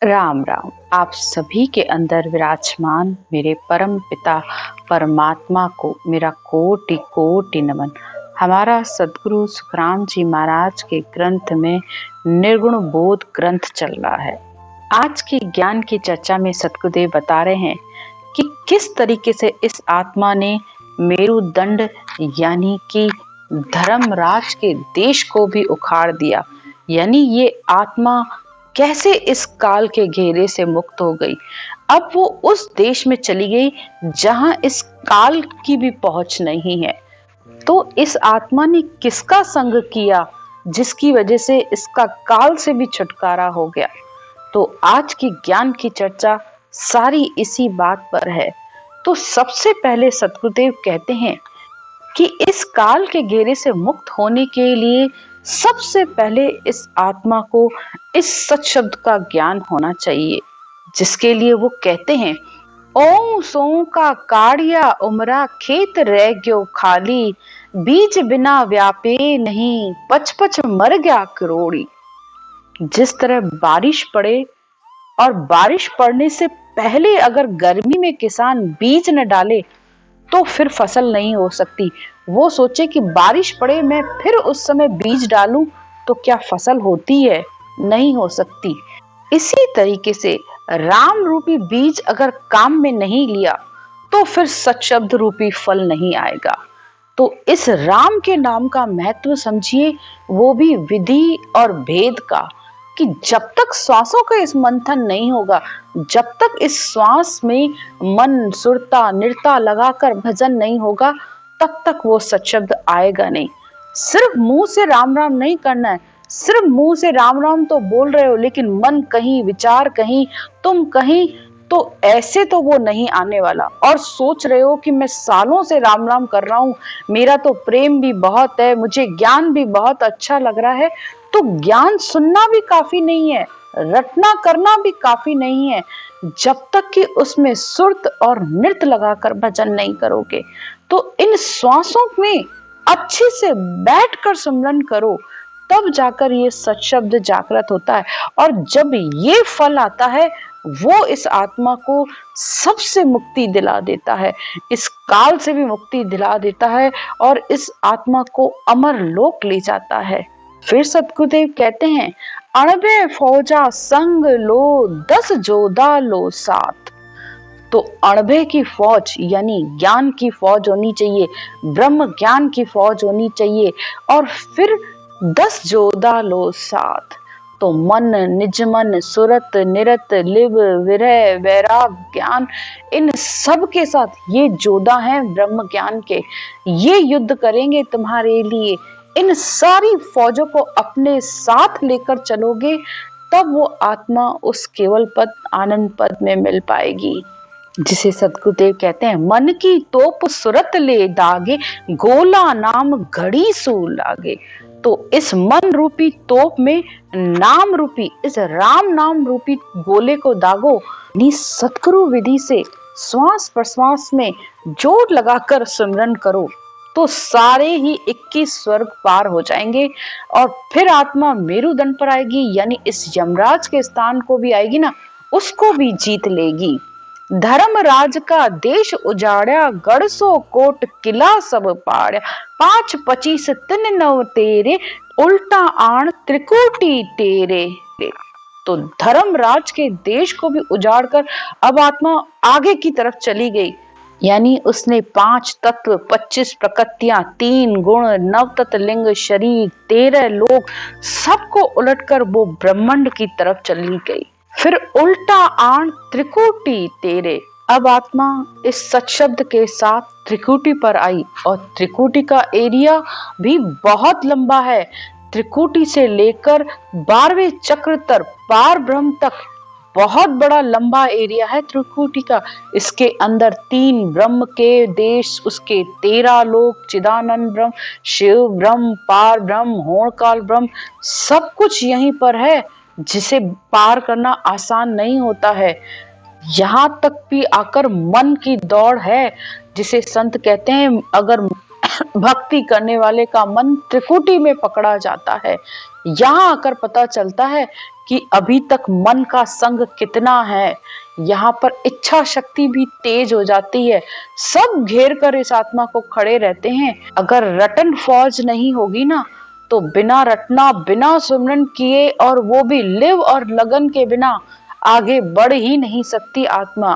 राम राम। आप सभी के अंदर विराजमान मेरे परम पिता परमात्मा को मेरा कोटि कोटि नमन। हमारा सदगुरु सुखराम जी महाराज के ग्रंथ में निर्गुण बोध ग्रंथ चल रहा है। आज की ज्ञान की चर्चा में सतगुरुदेव बता रहे हैं कि किस तरीके से इस आत्मा ने मेरुदंड यानी कि धर्मराज के देश को भी उखाड़ दिया। यानी ये आत्मा कैसे इस काल के घेरे से मुक्त हो गई। अब वो उस देश में चली गई जहां इस काल की भी पहुंच नहीं है। तो इस आत्मा ने किसका संग किया जिसकी वजह से इसका काल से भी छुटकारा हो गया। तो आज की ज्ञान की चर्चा सारी इसी बात पर है। तो सबसे पहले सतगुरुदेव कहते हैं कि इस काल के घेरे से मुक्त होने के लिए सबसे पहले इस आत्मा को इस सच शब्द का ज्ञान होना चाहिए, जिसके लिए वो कहते हैं ओ सो का काड़िया उमरा खेत रह गयो खाली, बीज बिना व्यापे नहीं पच पच मर गया करोड़ी। जिस तरह बारिश पड़े और बारिश पड़ने से पहले अगर गर्मी में किसान बीज न डाले तो फिर फसल नहीं हो सकती। वो सोचे कि बारिश पड़े मैं फिर उस समय बीज डालूं तो क्या फसल होती है? नहीं हो सकती। इसी तरीके से राम रूपी बीज अगर काम में नहीं लिया तो फिर सच शब्द रूपी फल नहीं आएगा। तो इस राम के नाम का महत्व समझिए, वो भी विधि और भेद का, कि जब तक श्वासों का इस मंथन नहीं होगा, जब तक इस श्वास में मन सुरता निरता लगाकर भजन नहीं होगा, तब तक वो सच्शब्द आएगा नहीं। सिर्फ मुंह से राम राम नहीं करना है। सिर्फ मुंह से राम राम तो बोल रहे हो लेकिन मन कहीं, विचार कहीं, तुम कहीं, तो ऐसे तो वो नहीं आने वाला। और सोच रहे हो कि मैं सालों से राम राम कर रहा हूं, मेरा तो प्रेम भी बहुत है, मुझे ज्ञान भी बहुत अच्छा लग रहा है, तो ज्ञान सुनना भी काफी नहीं है, रटना करना भी काफी नहीं है, जब तक कि उसमें सुरत और नृत्य लगाकर भजन नहीं करोगे। तो इन श्वासों में अच्छे से बैठकर सुमरन करो, तब जाकर ये सच शब्द जागृत होता है। और जब ये फल आता है, वो इस आत्मा को सबसे मुक्ति दिला देता है, इस काल से भी मुक्ति दिला देता है और इस आत्मा को अमर लोक ले जाता है। फिर सतगुरुदेव कहते हैं, अणबे फौजा संग लो 10 जोधा लो साथ। तो अणबे की फौज यानी ज्ञान की फौज होनी चाहिए, ब्रह्म ज्ञान की फौज होनी चाहिए, और फिर 10 जोधा लो साथ। तो मन, निज मन, सुरत, निरत, लिव, विरह, वैराग, ज्ञान, इन सब के साथ ये जोधा हैं ब्रह्म ज्ञान के। ये युद्ध करेंगे तुम्हारे लिए। इन सारी फौजों को अपने साथ लेकर चलोगे, तब वो आत्मा उस केवल पद, आनंद पद में मिल पाएगी, जिसे सतगुरुदेव कहते हैं, मन की तोप सुरत ले दागे, गोला नाम घड़ी सू लागे। तो इस मन रूपी तोप में नाम रूपी, इस राम नाम रूपी गोले को दागो। सतगुरु विधि से श्वास प्रश्वास में जोर लगाकर सिमरन करो, तो सारे ही 21 स्वर्ग पार हो जाएंगे। और फिर आत्मा मेरुदंड पर आएगी, यानी इस यमराज के स्थान को भी आएगी ना, उसको भी जीत लेगी। धर्मराज का देश उजाड़या, गढ़ सो कोट किला सब पाड़या, 5-25 3 9 तेरे, उल्टा आण त्रिकुटी तेरे। तो धर्मराज के देश को भी उजाड़कर अब आत्मा आगे की तरफ चली गई। यानी उसने 5 तत्व, 25 प्रकृतियां, 3 गुण, 9 तत्व लिंग, शरीर, 13 लोक, सबको उलटकर वो ब्रह्मांड की तरफ चली गई। फिर उल्टा आण त्रिकुटी तेरे। अब आत्मा इस सच शब्द के साथ त्रिकुटी पर आई, और त्रिकुटी का एरिया भी बहुत लंबा है। त्रिकुटी से लेकर 12वें चक्र तक, पार ब्रह्म तक बहुत बड़ा लंबा एरिया है त्रिकुटी का। इसके अंदर 3 ब्रह्म के देश, उसके 13 लोक, चिदानंद ब्रह्म, शिव ब्रह्म, पार ब्रह्म, होणकाल ब्रह्म, सब कुछ यहीं पर है, जिसे पार करना आसान नहीं होता है। यहाँ तक भी आकर मन की दौड़ है, जिसे संत कहते हैं, अगर भक्ति करने वाले का मन त्रिकुटी में पकड़ा जाता है। यहाँ आकर पता चलता है कि अभी तक मन का संग कितना है। यहाँ पर इच्छा शक्ति भी तेज हो जाती है। सब घेर कर इस आत्मा को खड़े रहते हैं। अगर रटन फौज नहीं होगी ना, तो बिना रटना, बिना सुमरन किए, और वो भी लिव और लगन के बिना, आगे बढ़ ही नहीं सकती आत्मा।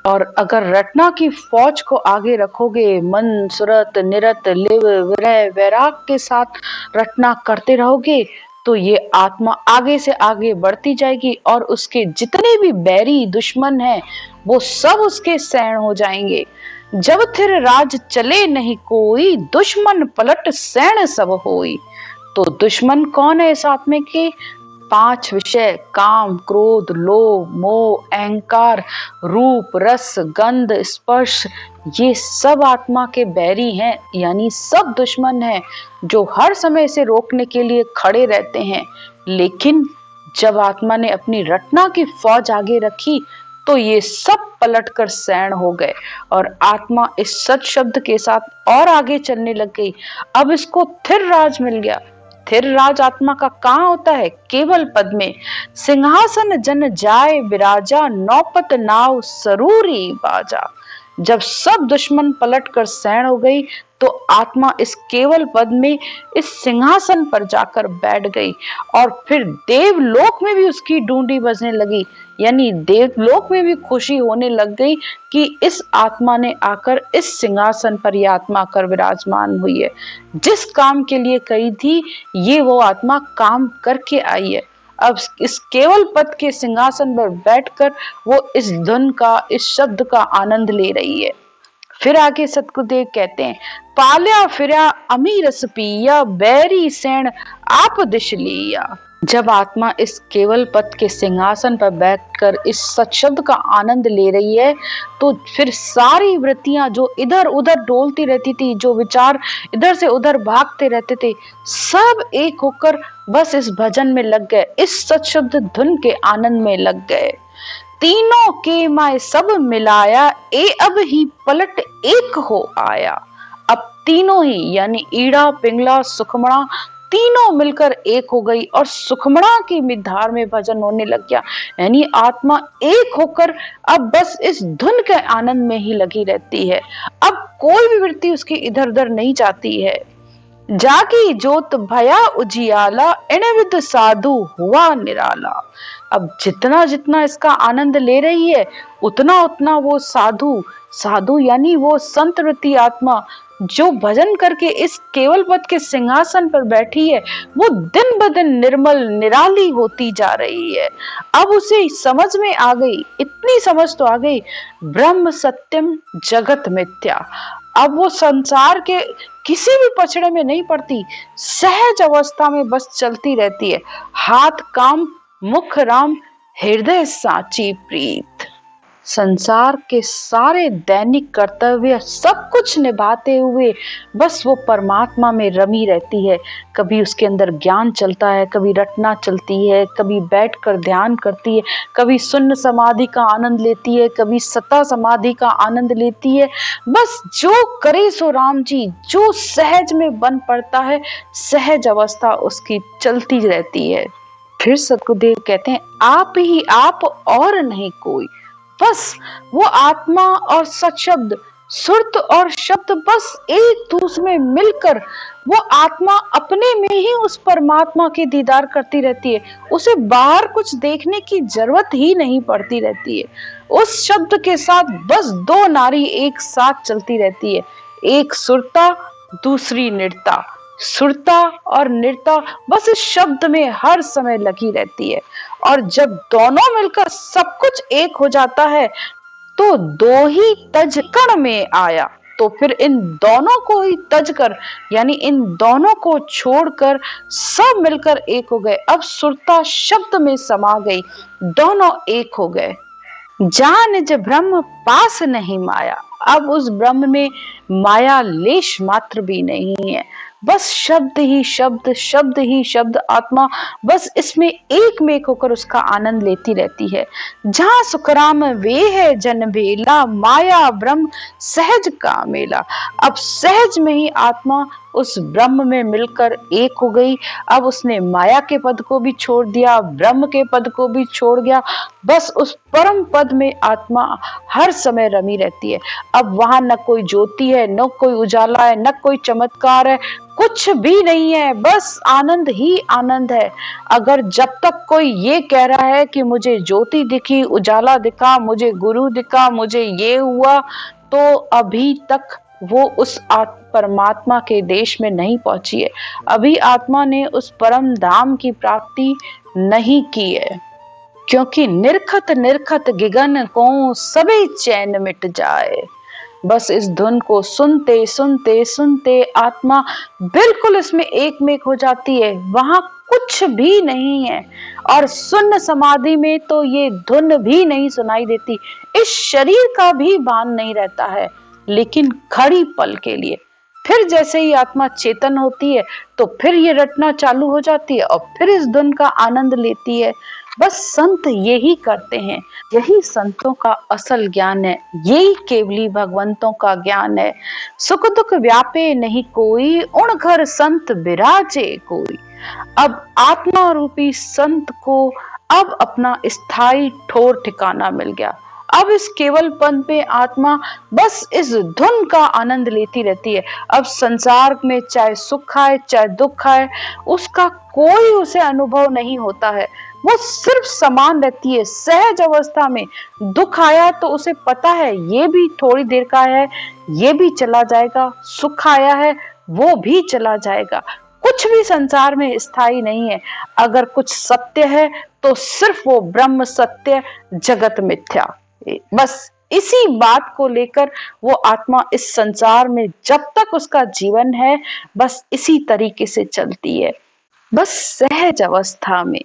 और अगर रटना की फौज को आगे रखोगे, मन, सुरत, निरत, लिव, विरह, वैराग के साथ रटना करते रहोगे, तो ये आत्मा आगे से आगे बढ़ती जाएगी और उसके जितने भी बैरी दुश्मन हैं, वो सब उसके सैन हो जाएंगे। जब थिर राज चले नहीं कोई, दुश्मन पलट सैन सब होई। तो दुश्मन कौन है इस आत्मा के? 5 विषय: काम, क्रोध, लोभ, मोह, अहंकार, रूप, रस, गंध, स्पर्श। ये सब आत्मा के बैरी हैं, यानी सब दुश्मन हैं, जो हर समय से रोकने के लिए खड़े रहते हैं। लेकिन जब आत्मा ने अपनी रटना की फौज आगे रखी, तो ये सब पलटकर सैन हो गए और आत्मा इस सत शब्द के साथ और आगे चलने लग गई। अब इसको थिर राज मिल गया। थिर राज आत्मा का कहाँ होता है? केवल पद में। सिंहासन जन जाए विराजा, नौपत नाव सरूरी बाजा। जब सब दुश्मन पलट कर सैन हो गई, तो आत्मा इस केवल पद में, इस सिंहासन पर जाकर बैठ गई। और फिर देवलोक में भी उसकी डूंडी बजने लगी, यानी देवलोक में भी खुशी होने लग गई कि इस आत्मा ने आकर इस सिंहासन पर यह आत्मा आकर विराजमान हुई है। जिस काम के लिए कही थी, ये वो आत्मा काम करके आई है। अब इस केवल पद के सिंहासन पर बैठकर वो इस धुन का, इस शब्द का आनंद ले रही है। फिर आगे सतगुरुदेव कहते हैं, पाल्या फिरा अमी रस पिया, बैरी सैन आप दिश लिया। जब आत्मा इस केवल पद के सिंहासन पर बैठकर इस सत्शब्द का आनंद ले रही है, तो फिर सारी वृत्तियां जो इधर उधर डोलती रहती थी, जो विचार इधर से उधर भागते रहते थे, सब एक होकर बस इस भजन में लग गए, इस सत्शब्द धुन के आनंद में लग गए। तीनों के माय सब मिलाया, ए अब ही पलट एक हो आया। अब तीनों ही, यानी ईड़ा, पिंगला, सुखमणा, तीनों मिलकर एक हो गई और सुखमणा की मिधार में भजन होने लग गया। यानी आत्मा एक होकर अब बस इस धुन के आनंद में ही लगी रहती है। अब कोई भी वृत्ति उसकी इधर उधर नहीं जाती है। जागी जोत भया उजियाला, इणविद साधु हुआ निराला। अब जितना जितना इसका आनंद ले रही है, उतना उतना वो साधु यानी वो संत वृत्ति आत्मा जो भजन करके इस केवल पद के सिंहासन पर बैठी है, वो दिन ब दिन निर्मल निराली होती जा रही है। अब उसे समझ में आ गई, इतनी समझ तो आ गई, ब्रह्म सत्यम जगत मिथ्या। अब वो संसार के किसी भी पछड़े में नहीं पड़ती, सहज अवस्था में बस चलती रहती है। हाथ काम, मुख राम, हृदय साची प्रीत। संसार के सारे दैनिक कर्तव्य सब कुछ निभाते हुए बस वो परमात्मा में रमी रहती है। कभी उसके अंदर ज्ञान चलता है, कभी रटना चलती है, कभी बैठकर ध्यान करती है, कभी शून्य समाधि का आनंद लेती है, कभी सता समाधि का आनंद लेती है। बस जो करे सो राम जी, जो सहज में बन पड़ता है, सहज अवस्था उसकी चलती रहती है। फिर सतगुरुदेव कहते हैं, आप ही आप और नहीं कोई। बस वो आत्मा और सत्शब्द, सुरत और शब्द बस एक दूसरे में मिलकर वो आत्मा अपने में ही उस परमात्मा के दीदार करती रहती है। उसे बाहर कुछ देखने की जरूरत ही नहीं पड़ती रहती है। उस शब्द के साथ बस दो नारी एक साथ चलती रहती है, एक सुरता, दूसरी निरता। सुरता और निरता बस इस शब्द में हर समय लगी रहती है। और जब दोनों मिलकर सब कुछ एक हो जाता है, तो दो ही तज कण में आया। तो फिर इन दोनों को ही तज कर, यानी इन दोनों को छोड़कर सब मिलकर एक हो गए। अब सुरता शब्द में समा गई, दोनों एक हो गए। जहां निज ब्रह्म पास नहीं माया। अब उस ब्रह्म में माया लेश मात्र भी नहीं है। बस शब्द ही शब्द, शब्द ही शब्द, आत्मा बस इसमें एक में होकर उसका आनंद लेती रहती है। जहां सुखराम वे है जन बेला, माया ब्रह्म सहज का मेला। अब सहज में ही आत्मा उस ब्रह्म में मिलकर एक हो गई। अब उसने माया के पद को भी छोड़ दिया, ब्रह्म के पद को भी छोड़ दिया। बस उस परम पद में आत्मा हर समय रमी रहती है। अब वहां न कोई ज्योति है, न कोई उजाला है, न कोई चमत्कार है, कुछ भी नहीं है, बस आनंद ही आनंद है। अगर जब तक कोई ये कह रहा है कि मुझे ज्योति दिखी, उजाला दिखा, मुझे गुरु दिखा, मुझे ये हुआ, तो अभी तक वो उस परमात्मा के देश में नहीं पहुंची है। अभी आत्मा ने उस परम धाम की प्राप्ति नहीं की है। क्योंकि निरखत निरखत गिगन को सबे चैन मिट जाए। बस इस धुन को सुनते सुनते सुनते आत्मा बिल्कुल इसमें एकमेक हो जाती है, वहां कुछ भी नहीं है। और सुन्न समाधि में तो ये धुन भी नहीं सुनाई देती, इस शरीर का भी भान नहीं रहता है, लेकिन खड़ी पल के लिए। फिर जैसे ही आत्मा चेतन होती है तो फिर ये रटना चालू हो जाती है और फिर इस धुन का आनंद लेती है। बस संत यही करते हैं, यही संतों का असल ज्ञान है, यही केवली भगवंतों का ज्ञान है। सुख दुख व्यापे नहीं कोई, उण घर संत बिराजे कोई। अब आत्मा रूपी संत को अब अपना स्थायी ठोर ठिकाना मिल गया। अब इस केवल पद पे आत्मा बस इस धुन का आनंद लेती रहती है। अब संसार में चाहे सुख आए चाहे दुख आए, उसका कोई उसे अनुभव नहीं होता है। वो सिर्फ समान रहती है, सहज अवस्था में। दुख आया तो उसे पता है ये भी थोड़ी देर का है, ये भी चला जाएगा। सुख आया है वो भी चला जाएगा। कुछ भी संसार में स्थायी नहीं है। अगर कुछ सत्य है तो सिर्फ वो ब्रह्म सत्य, जगत मिथ्या। बस इसी बात को लेकर वो आत्मा इस संसार में जब तक उसका जीवन है बस इसी तरीके से चलती है, बस सहज अवस्था में।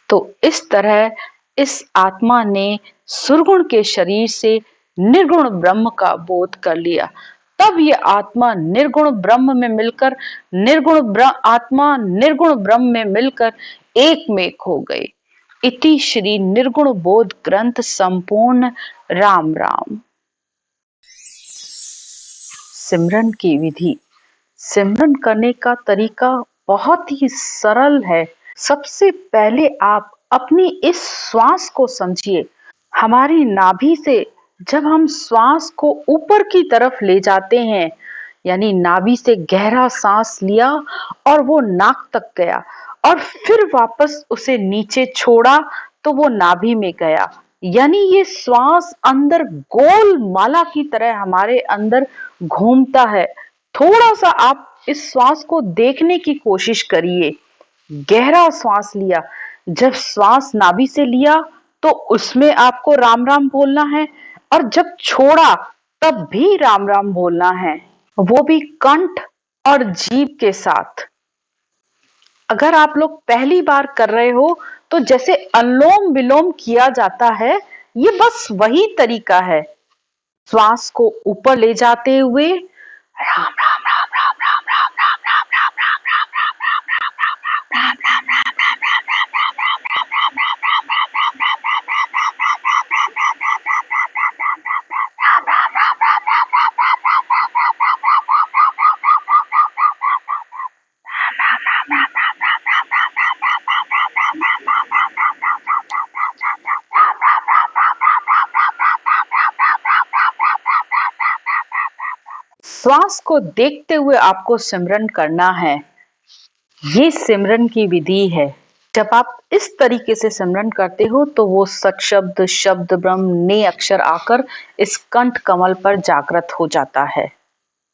तो इस तरह इस आत्मा ने सुरगुण के शरीर से निर्गुण ब्रह्म का बोध कर लिया। तब ये आत्मा निर्गुण ब्रह्म में मिलकर आत्मा निर्गुण ब्रह्म में मिलकर एक मेक हो गई। इति श्री निर्गुण बोध ग्रंथ संपूर्ण। राम राम। सिमरन की विधि। सिमरन करने का तरीका बहुत ही सरल है। सबसे पहले आप अपनी इस श्वास को समझिए। हमारी नाभि से जब हम श्वास को ऊपर की तरफ ले जाते हैं, यानी नाभि से गहरा सांस लिया और वो नाक तक गया और फिर वापस उसे नीचे छोड़ा तो वो नाभि में गया, यानी ये श्वास अंदर गोल माला की तरह हमारे अंदर घूमता है। थोड़ा सा आप इस श्वास को देखने की कोशिश करिए। गहरा श्वास लिया, जब श्वास नाभि से लिया तो उसमें आपको राम राम बोलना है, और जब छोड़ा तब भी राम राम बोलना है, वो भी कंठ और जीभ के साथ। अगर आप लोग पहली बार कर रहे हो तो जैसे अनुलोम विलोम किया जाता है, ये बस वही तरीका है। श्वास को ऊपर ले जाते हुए राम राम राम राम राम राम राम राम राम राम राम राम राम राम राम राम श्वास को देखते हुए आपको सिमरन करना है। ये सिमरन की विधि है। जब आप इस तरीके से सिमरन करते हो तो वो सत्शब्द शब्द ब्रह्म ने अक्षर आकर इस कंठ कमल पर जागृत हो जाता है।